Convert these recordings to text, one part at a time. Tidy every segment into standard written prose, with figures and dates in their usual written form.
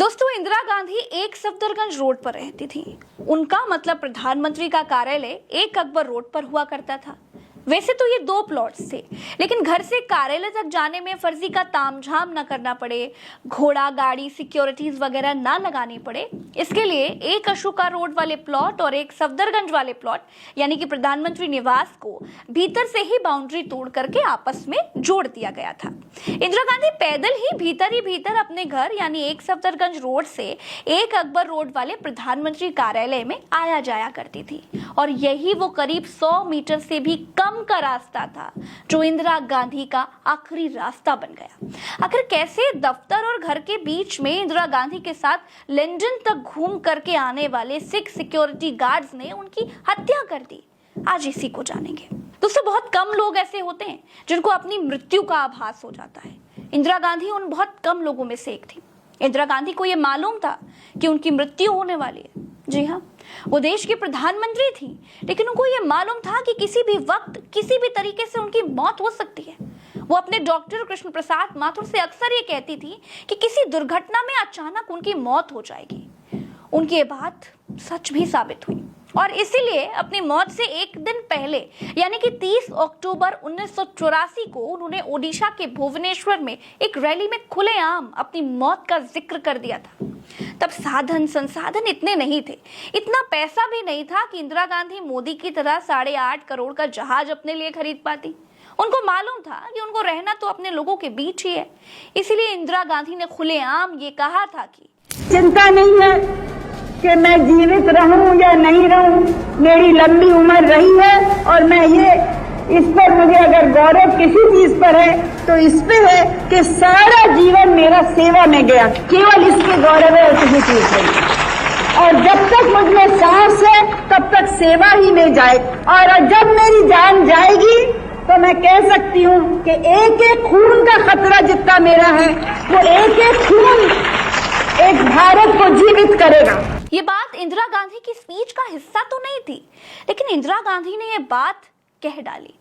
दोस्तों, इंदिरा गांधी एक सफदरगंज रोड पर रहती थी। उनका मतलब प्रधानमंत्री का कार्यालय एक अकबर रोड पर हुआ करता था। वैसे तो ये 2 प्लॉट्स थे, लेकिन घर से कार्यालय तक जाने में फर्जी का तामझाम न करना पड़े, घोड़ा गाड़ी सिक्योरिटीज वगैरह ना लगानी पड़े, इसके लिए एक अशोका रोड वाले प्लॉट और एक सफदरगंज वाले प्लॉट यानी कि प्रधानमंत्री निवास को भीतर से ही बाउंड्री तोड़ करके आपस में जोड़ दिया गया था। इंदिरा गांधी पैदल ही भीतर अपने घर यानी एक सफदरगंज रोड से एक अकबर रोड वाले प्रधानमंत्री कार्यालय में आया जाया करती थी, और यही वो करीब 100 मीटर से भी कम का रास्ता था जो इंदिरा गांधी का आखिरी रास्ता बन गया। आखिर कैसे दफ्तर और घर के बीच में इंदिरा गांधी के साथ लंदन तक घूम करके आने वाले सिख सिक्योरिटी गार्ड्स ने उनकी हत्या कर दी, आज इसी को जानेंगे। दोस्तों, बहुत कम लोग ऐसे होते हैं जिनको अपनी मृत्यु का आभास हो जाता है। इंदिरा गांधी उन बहुत कम लोगों में से एक थी। इंदिरा गांधी को यह मालूम था कि उनकी मृत्यु होने वाली है। जी हाँ, वो देश की प्रधानमंत्री थी, लेकिन उनको यह मालूम था कि किसी भी वक्त किसी भी तरीके से उनकी मौत हो सकती है। वो अपने डॉक्टर कृष्ण प्रसाद माथुर से अक्सर ये कहती थी कि किसी दुर्घटना में अचानक उनकी मौत हो जाएगी। उनकी ये बात सच भी साबित हुई, और इसीलिए अपनी मौत से एक दिन पहले यानी कि 30 अक्टूबर 1984 को उन्होंने ओडिशा के भुवनेश्वर में एक रैली में खुलेआम अपनी मौत का जिक्र कर दिया था। तब साधन संसाधन इतने नहीं थे, इतना पैसा भी नहीं था कि इंदिरा गांधी मोदी की तरह 8.5 करोड़ का जहाज अपने लिए खरीद पाती। उनको मालूम था कि उनको रहना तो अपने लोगों के बीच ही है, इसीलिए इंदिरा गांधी ने खुलेआम ये कहा था कि चिंता नहीं है कि मैं जीवित रहूं या नहीं रहूं, मेरी लंबी उम्र रही है और मैं ये इस पर मुझे अगर गौरव किसी चीज पर है तो इस पे है कि सारा जीवन मेरा सेवा में गया, केवल इसके गौरव है और किसी चीज नहीं। और जब तक मुझ में सांस है तब तक सेवा ही में जाए, और जब मेरी जान जाएगी तो मैं कह सकती हूँ कि एक एक खून का खतरा जितना मेरा है वो एक एक खून एक भारत को जीवित करेगा। ये बात इंदिरा गांधी की स्पीच का हिस्सा तो नहीं थी, लेकिन इंदिरा गांधी ने ये बात कह डाली।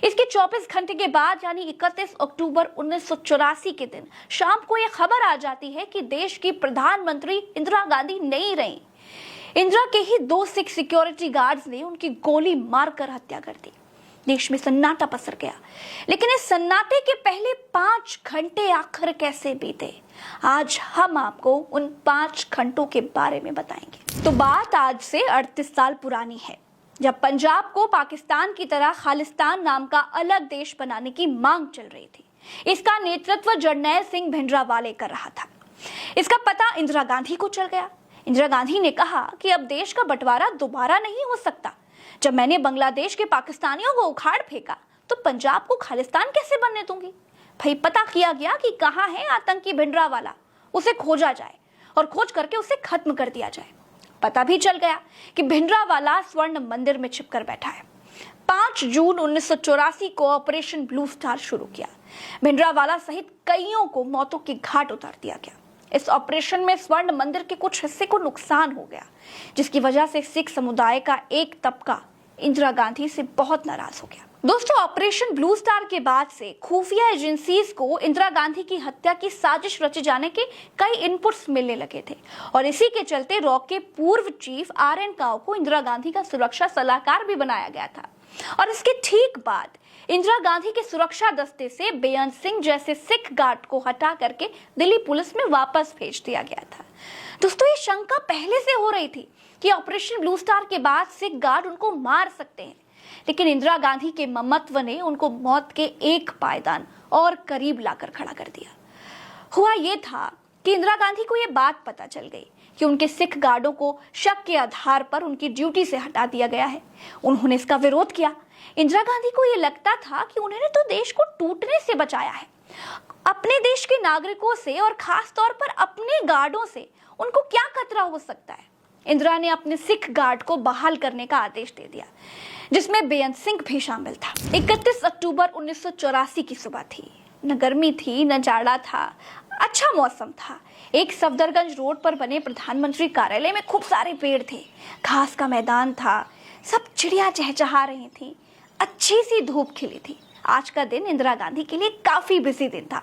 इसके 24 घंटे के बाद यानी 31 अक्टूबर 1984 के दिन शाम को यह खबर आ जाती है कि देश की प्रधानमंत्री इंदिरा गांधी नहीं रही। इंदिरा के ही 2 सिख सिक्योरिटी गार्ड्स ने उनकी गोली मारकर हत्या कर दी। देश में सन्नाटा पसर गया, लेकिन इस सन्नाटे के पहले 5 घंटे आखिर कैसे बीते, आज हम आपको उन 5 घंटों के बारे में बताएंगे। तो बात आज से 38 साल पुरानी है, जब पंजाब को पाकिस्तान की तरह खालिस्तान नाम का अलग देश बनाने की मांग चल रही थी। इसका नेतृत्व जरनैल सिंह भिंडरावाले कर रहा था। इसका पता इंदिरा गांधी को चल गया। इंदिरा गांधी ने कहा कि अब देश का बंटवारा दोबारा नहीं हो सकता। जब मैंने बांग्लादेश के पाकिस्तानियों को उखाड़ फेंका तो पंजाब को खालिस्तान कैसे बनने दूंगी। भाई, पता किया गया कि कहाँ है आतंकी भिंडरावाला, उसे खोजा जाए और खोज करके उसे खत्म कर दिया जाए। पता भी चल गया कि भिंडरावाला स्वर्ण मंदिर में छिपकर बैठा है। 5 जून 1984 को ऑपरेशन ब्लू स्टार शुरू किया। भिंडरावाला सहित कईयों को मौतों के घाट उतार दिया गया। इस ऑपरेशन में स्वर्ण मंदिर के कुछ हिस्से को नुकसान हो गया, जिसकी वजह से सिख समुदाय का एक तबका इंदिरा गांधी से बहुत नाराज हो गया। दोस्तों, ऑपरेशन ब्लू स्टार के बाद से खुफिया एजेंसीज को इंदिरा गांधी की हत्या की साजिश रचे जाने के कई इनपुट्स मिलने लगे थे, और इसी के चलते रॉ के पूर्व चीफ RN काव को इंदिरा गांधी का सुरक्षा सलाहकार भी बनाया गया था। और इसके ठीक बाद इंदिरा गांधी के सुरक्षा दस्ते से बेअंत सिंह जैसे सिख गार्ड को हटा करके दिल्ली पुलिस में वापस भेज दिया गया था। दोस्तों, ये शंका पहले से हो रही थी कि ऑपरेशन ब्लू स्टार के बाद सिख गार्ड उनको मार सकते हैं, लेकिन इंदिरा गांधी के ममत्व ने उनको मौत के एक पायदान और करीब लाकर खड़ा कर दिया। हुआ ये था कि इंदिरा गांधी को यह बात पता चल गई कि उनके सिख गार्डों को शक के आधार पर उनकी ड्यूटी से हटा दिया गया है। उन्होंने इसका विरोध किया। इंदिरा गांधी को यह लगता था कि उन्होंने तो देश को टूटने से बचाया है, अपने देश के नागरिकों से और खास तौर पर अपने गार्डों से उनको क्या खतरा हो सकता है। इंदिरा ने अपने सिख गार्ड को बहाल करने का आदेश दे दिया, जिसमें बेअंत सिंह भी शामिल था। 31 अक्टूबर 1984 की सुबह थी। न गर्मी थी न जाड़ा था, अच्छा मौसम था। एक सफदरगंज रोड पर बने प्रधानमंत्री कार्यालय में खूब सारे पेड़ थे, घास का मैदान था, सब चिड़िया चहचहा रही थी, अच्छी सी धूप खिली थी। आज का दिन इंदिरा गांधी के लिए काफी बिजी दिन था।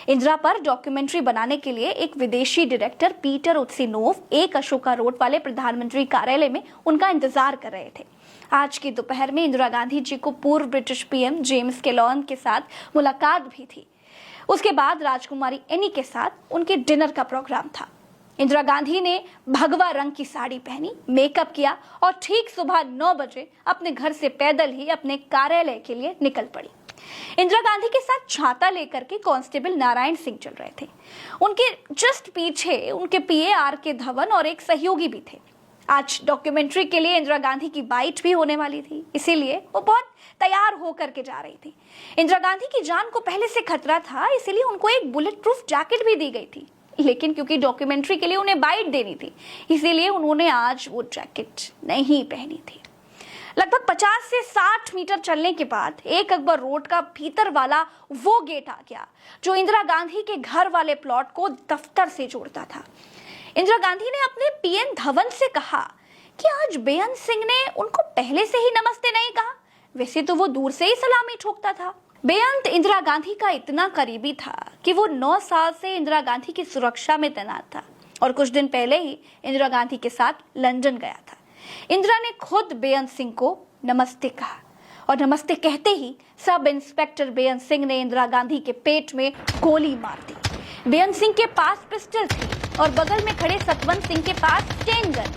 इंदिरा पर डॉक्यूमेंट्री बनाने के लिए एक विदेशी डायरेक्टर पीटर उत्सिनोव एक अशोका रोड वाले प्रधानमंत्री कार्यालय में उनका इंतजार कर रहे थे। आज की दोपहर में इंदिरा गांधी जी को पूर्व ब्रिटिश पीएम जेम्स केलॉन के साथ मुलाकात भी थी। उसके बाद राजकुमारी एनी के साथ उनके डिनर का प्रोग्राम था। इंदिरा गांधी ने भगवा रंग की साड़ी पहनी, मेकअप किया और ठीक सुबह 9 बजे अपने घर से पैदल ही अपने कार्यालय के लिए निकल पड़ी। इंदिरा गांधी के साथ छाता लेकर के कांस्टेबल नारायण सिंह चल रहे थे। उनके जस्ट पीछे उनके पीए आर.के. धवन और एक सहयोगी भी थे। आज डॉक्यूमेंट्री के लिए इंदिरा गांधी की बाइट भी होने वाली थी, इसीलिए वो बहुत तैयार होकर के जा रही थी। इंदिरा गांधी की जान को पहले से खतरा था, इसीलिए उनको एक बुलेट प्रूफ जैकेट भी दी गई थी। लेकिन क्योंकि डॉक्यूमेंट्री के लिए उन्हें बाइट देनी थी, इसीलिए उन्होंने आज वो जैकेट नहीं पहनी थी। लगभग 50 से 60 मीटर चलने के बाद एक अकबर रोड का भीतर वाला वो गेट आ गया जो इंदिरा गांधी के घर वाले प्लॉट को दफ्तर से जोड़ता था। इंदिरा गांधी ने अपने पीएन धवन से कहा कि आज बेअंत सिंह ने उनको पहले से ही नमस्ते नहीं कहा। वैसे तो वो दूर से ही सलामी ठोकता था। बेअंत इंदिरा गांधी का इतना करीबी था कि वो 9 साल से इंदिरा गांधी की सुरक्षा में तैनात था और कुछ दिन पहले ही इंदिरा गांधी के साथ लंदन गया था। इंदिरा ने खुद बेअंत सिंह को नमस्ते कहा और नमस्ते कहते ही सब इंस्पेक्टर बेअंत सिंह ने इंदिरा गांधी के पेट में गोली मार दी। बेअंत सिंह के पास पिस्टल थी और बगल में खड़े सतवंत सिंह के पास चेन गन।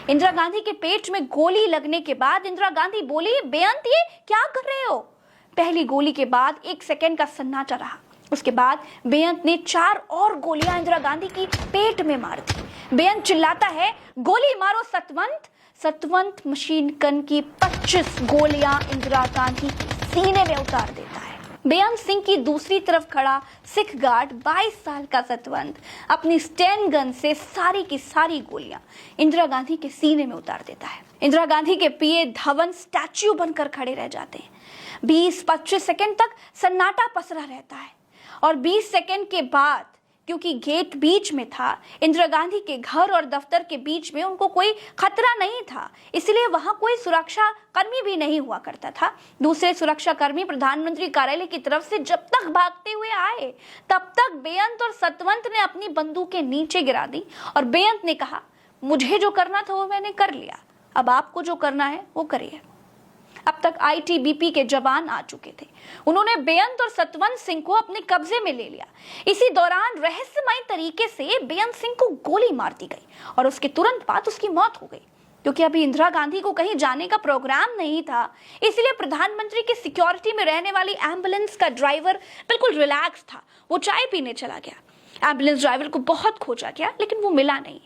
इंदिरा गांधी के पेट में गोली लगने के बाद इंदिरा गांधी बोली, बेअंत ये क्या कर रहे हो? पहली गोली के बाद 1 सेकंड का सन्नाटा रहा। उसके बाद बेअंत ने 4 और गोलियां इंदिरा गांधी की पेट में मार दी। बेअंत चिल्लाता है, गोली मारो सतवंत। सतवंत मशीन गन की 25 गोलियां इंदिरा गांधी के सीने में उतार देता है। बेअंत सिंह की दूसरी तरफ खड़ा सिख गार्ड 22 साल का सतवंत अपनी स्टेन गन से सारी की सारी गोलियां इंदिरा गांधी के सीने में उतार देता है। इंदिरा गांधी के पीए धवन स्टैच्यू बनकर खड़े रह जाते हैं। 20-25 सेकंड तक सन्नाटा पसरा रहता है और 20 सेकंड के बाद, क्योंकि गेट बीच में था, इंदिरा गांधी के घर और दफ्तर के बीच में उनको कोई खतरा नहीं था, इसलिए वहां कोई सुरक्षा कर्मी भी नहीं हुआ करता था। दूसरे सुरक्षा कर्मी प्रधानमंत्री कार्यालय की तरफ से जब तक भागते हुए आए तब तक बेअंत और सतवंत ने अपनी बंदूकें नीचे गिरा दी और बेअंत ने कहा, मुझे जो करना था वो मैंने कर लिया, अब आपको जो करना है वो करिए। अब तक आईटीबीपी के जवान आ चुके थे। उन्होंने बेअंत और सतवंत सिंह को अपने कब्जे में ले लिया। इसी दौरान रहस्यमय तरीके से बेअंत सिंह को गोली मार दी गई और उसके तुरंत बाद उसकी मौत हो गई। क्योंकि अभी इंदिरा गांधी को कहीं जाने का प्रोग्राम नहीं था, इसलिए प्रधानमंत्री की सिक्योरिटी में रहने वाली एम्बुलेंस का ड्राइवर बिल्कुल रिलैक्स था। वो चाय पीने चला गया। एम्बुलेंस ड्राइवर को बहुत खोजा गया लेकिन वो मिला नहीं।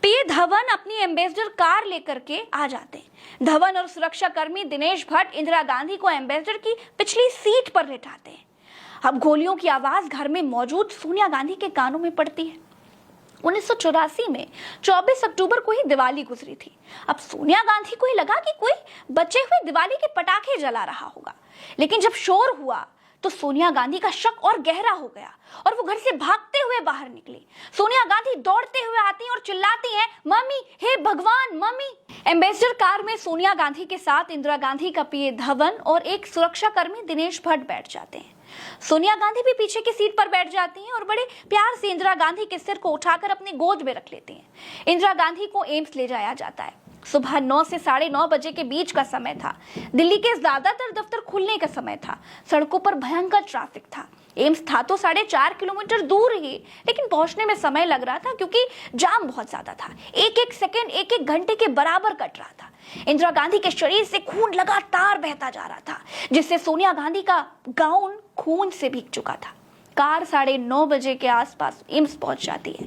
पीए धवन अपनी एम्बेसडर कार लेकर के आ जाते हैं। धवन और सुरक्षा कर्मी दिनेश भट्ट इंदिरा गांधी को एम्बेसडर की पिछली सीट पर लेटाते हैं। अब गोलियों की आवाज घर में मौजूद सोनिया गांधी के कानों में पड़ती है। 1984 में 24 अक्टूबर को ही दिवाली गुजरी थी। अब सोनिया गांधी को ही लगा कि कोई बचे हुए दिवाली के पटाखे जला रहा होगा, लेकिन जब शोर हुआ तो सोनिया गांधी का शक और गहरा हो गया और वो घर से भागते हुए बाहर निकली। सोनिया गांधी दौड़ते हुए आती हैं और चिल्लाती हैं, मम्मी, हे भगवान, मम्मी। एम्बेसडर कार में सोनिया गांधी के साथ इंदिरा गांधी का पीए धवन और एक सुरक्षा कर्मी दिनेश भट्ट बैठ जाते हैं। सोनिया गांधी भी पीछे की सीट पर बैठ जाती हैं और बड़े प्यार से इंदिरा गांधी के सिर को उठाकर अपनी गोद में रख लेती हैं। इंदिरा गांधी को एम्स ले जाया जाता है। सुबह 9 से 9:30 बजे के बीच का समय था। दिल्ली के ज्यादातर दफ्तर खुलने का समय था। सड़कों पर भयंकर ट्रैफिक था। एम्स था तो 4.5 किलोमीटर दूर ही, लेकिन पहुंचने में समय लग रहा था क्योंकि जाम बहुत ज्यादा था। एक सेकंड 1 घंटे के बराबर कट रहा था। इंदिरा गांधी के शरीर से खून लगातार बहता जा रहा था, जिससे सोनिया गांधी का गाउन खून से भीग चुका था। कार 9:30 बजे के आसपास एम्स पहुंच जाती है।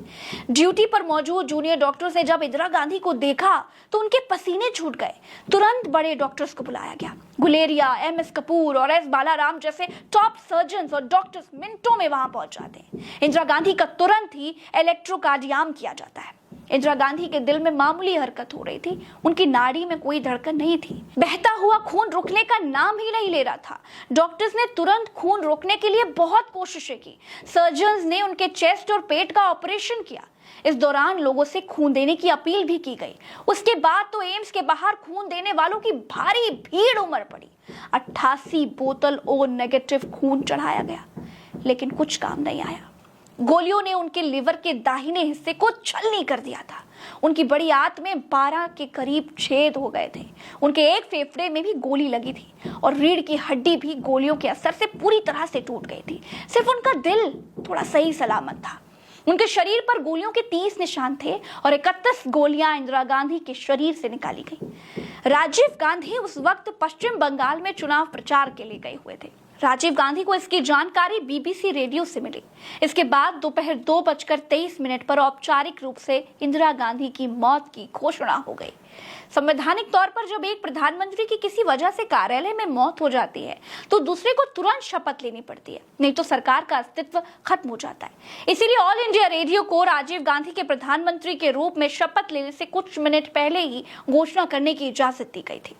ड्यूटी पर मौजूद जूनियर डॉक्टर्स ने जब इंदिरा गांधी को देखा तो उनके पसीने छूट गए। तुरंत बड़े डॉक्टर्स को बुलाया गया। गुलेरिया, एमएस कपूर और एस बालाराम जैसे टॉप सर्जन्स और डॉक्टर्स मिनटों में वहां पहुंच जाते हैं। इंदिरा गांधी का तुरंत ही इलेक्ट्रोकार्डियम किया जाता है। इंदिरा गांधी के दिल में मामूली हरकत हो रही थी। उनकी नाड़ी में कोई धड़कन नहीं थी। बहता हुआ खून रुकने का नाम ही नहीं ले रहा था। डॉक्टर्स ने तुरंत खून रोकने के लिए बहुत कोशिशें की। सर्जन्स ने उनके चेस्ट और पेट का ऑपरेशन किया, इस दौरान लोगों से खून देने की अपील भी की गई। उसके बाद तो एम्स के बाहर खून देने वालों की भारी भीड़ उमड़ पड़ी। 88 बोतल ओ नेगेटिव खून चढ़ाया गया, लेकिन कुछ काम नहीं आया। गोलियों ने उनके लिवर के दाहिने हिस्से को छलनी कर दिया था। उनकी बड़ी आंत में 12 के करीब छेद हो गए थे। उनके एक फेफड़े में भी गोली लगी थी और रीढ़ की हड्डी भी गोलियों के असर से पूरी तरह से टूट गई थी। सिर्फ उनका दिल थोड़ा सही सलामत था। उनके शरीर पर गोलियों के 30 निशान थे और 31 गोलियां इंदिरा गांधी के शरीर से निकाली गई। राजीव गांधी उस वक्त पश्चिम बंगाल में चुनाव प्रचार के लिए गए हुए थे। राजीव गांधी को इसकी जानकारी बीबीसी रेडियो से मिली। इसके बाद दोपहर 2:23 पर औपचारिक रूप से इंदिरा गांधी की मौत की घोषणा हो गई। संवैधानिक तौर पर जब एक प्रधानमंत्री की किसी वजह से कार्यालय में मौत हो जाती है तो दूसरे को तुरंत शपथ लेनी पड़ती है, नहीं तो सरकार का अस्तित्व खत्म हो जाता है। इसीलिए ऑल इंडिया रेडियो को राजीव गांधी के प्रधानमंत्री के रूप में शपथ लेने से कुछ मिनट पहले ही घोषणा करने की इजाजत दी गई थी।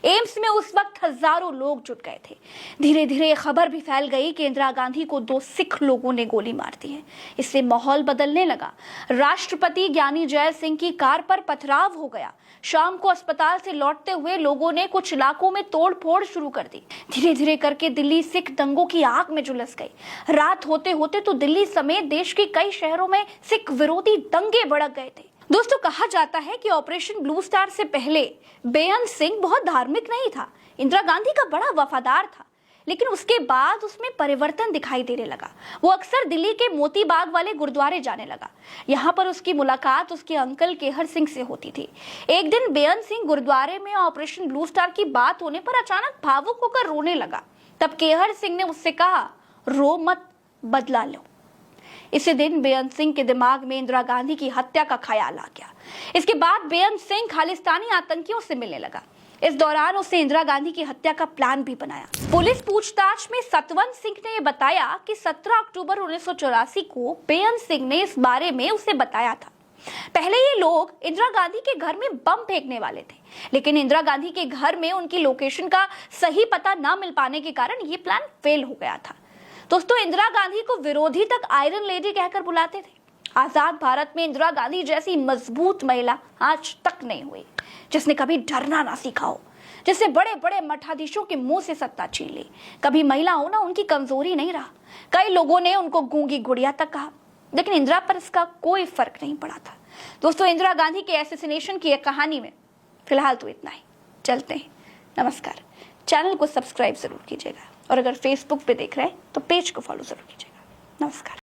एम्स में उस वक्त हजारों लोग जुट गए थे। धीरे धीरे खबर भी फैल गई कि इंदिरा गांधी को 2 सिख लोगों ने गोली मार दी है। इससे माहौल बदलने लगा। राष्ट्रपति ज्ञानी जैल सिंह की कार पर पथराव हो गया। शाम को अस्पताल से लौटते हुए लोगों ने कुछ इलाकों में तोड़फोड़ शुरू कर दी। धीरे धीरे करके दिल्ली सिख दंगों की आग में झुलस गई। रात होते होते तो दिल्ली समेत देश के कई शहरों में सिख विरोधी दंगे भड़क गए थे। दोस्तों, कहा जाता है कि ऑपरेशन ब्लू स्टार से पहले बेअंत सिंह बहुत धार्मिक नहीं था, इंदिरा गांधी का बड़ा वफादार था, लेकिन उसके बाद उसमें परिवर्तन दिखाई देने लगा। वो अक्सर दिल्ली के मोती बाग वाले गुरुद्वारे जाने लगा। यहाँ पर उसकी मुलाकात उसके अंकल केहर सिंह से होती थी। एक दिन बेअंत सिंह गुरुद्वारे में ऑपरेशन ब्लू स्टार की बात होने पर अचानक भावुक होकर रोने लगा। तब केहर सिंह ने उससे कहा, रो मत, बदला लो। इसी दिन बेअंत सिंह के दिमाग में इंदिरा गांधी की हत्या का ख्याल आ गया। इसके बाद बेअंत सिंह खालिस्तानी आतंकियों से मिलने लगा। इस दौरान उसने इंदिरा गांधी की हत्या का प्लान भी बनाया। पुलिस पूछताछ में सतवंत सिंह ने यह बताया कि 17 अक्टूबर 1984 को बेअंत सिंह ने इस बारे में उसे बताया था। पहले ये लोग इंदिरा गांधी के घर में बम फेंकने वाले थे, लेकिन इंदिरा गांधी के घर में उनकी लोकेशन का सही पता न मिल पाने के कारण ये प्लान फेल हो गया था। दोस्तों, इंदिरा गांधी को विरोधी तक आयरन लेडी कहकर बुलाते थे। आजाद भारत में इंदिरा गांधी जैसी मजबूत महिला आज तक नहीं हुई जिसने कभी डरना ना सीखा हो, जिसने बड़े बड़े मठाधीशों के मुंह से सत्ता छीन ली। कभी महिला होना उनकी कमजोरी नहीं रहा। कई लोगों ने उनको गूंगी गुड़िया तक कहा, लेकिन इंदिरा पर इसका कोई फर्क नहीं पड़ा था। दोस्तों, इंदिरा गांधी के एसेसिनेशन की कहानी में फिलहाल तो इतना ही। चलते हैं, नमस्कार। चैनल को सब्सक्राइब जरूर कीजिएगा और अगर फेसबुक पे देख रहे हैं तो पेज को फॉलो जरूर कीजिएगा। नमस्कार।